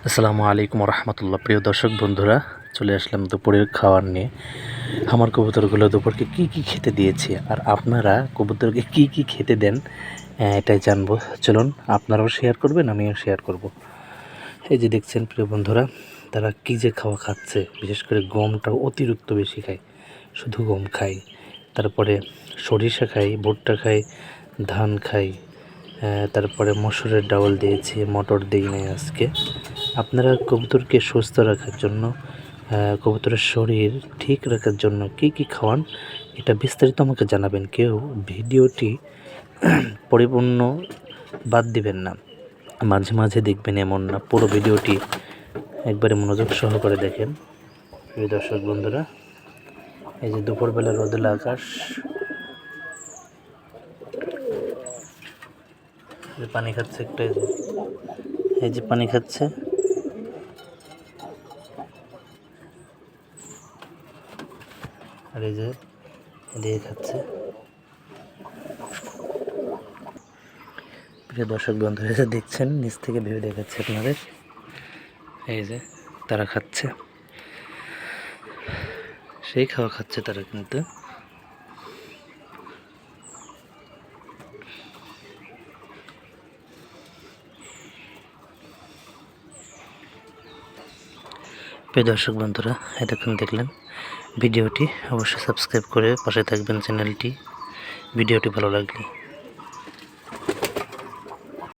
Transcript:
আসসালামু আলাইকুম রহমতুল্লাহ। প্রিয় দর্শক বন্ধুরা, চলে আসলাম দুপুরের খাবার নিয়ে। আমার কবুতরগুলো দুপুরকে কি কি খেতে দিয়েছি আর আপনারা কবুতরকে কি কি খেতে দেন এটাই জানবো। চলুন, আপনারাও শেয়ার করবেন, আমিও শেয়ার করব। এই যে দেখছেন প্রিয় বন্ধুরা, তারা কী যে খাওয়া খাচ্ছে, বিশেষ করে গমটা অতিরিক্ত বেশি খায়, শুধু গম খায়, তারপরে সরিষা খায়, ভুট্টা খায়, ধান খায়, তারপরে মসুরের ডাউল দিয়েছি, মটর দিই নাই আজকে। আপনারা কবুতরকে সুস্থ রাখার জন্য, কবুতরের শরীর ঠিক রাখার জন্য কী কী খাওয়ান, এটা বিস্তারিত আমাকে জানাবেন। কেউ ভিডিওটি পরিপূর্ণ বাদ দিবেন না, মাঝে মাঝে দেখবেন এমন না, পুরো ভিডিওটি একবারে মনোযোগ সহকারে দেখেন। প্রিয় দর্শক বন্ধুরা, এই যে দুপুরবেলা রোদেলা আকাশ, পানি খাচ্ছে একটা, এই যে পানি খাচ্ছে, আর এই যে দিয়ে খাচ্ছে। প্রিয় দর্শক বন্ধুরা, যে দেখছেন নিচ থেকে ভেবে দেখাচ্ছে আপনাদের, এই যে তারা খাচ্ছে, সেই খাওয়া খাচ্ছে তারা। কিন্তু প্রিয় দর্শক বন্ধুরা, এতক্ষণ দেখলেন ভিডিওটি, অবশ্যই সাবস্ক্রাইব করে পাশে থাকবেন চ্যানেলটি, ভিডিওটি ভালো লাগলে।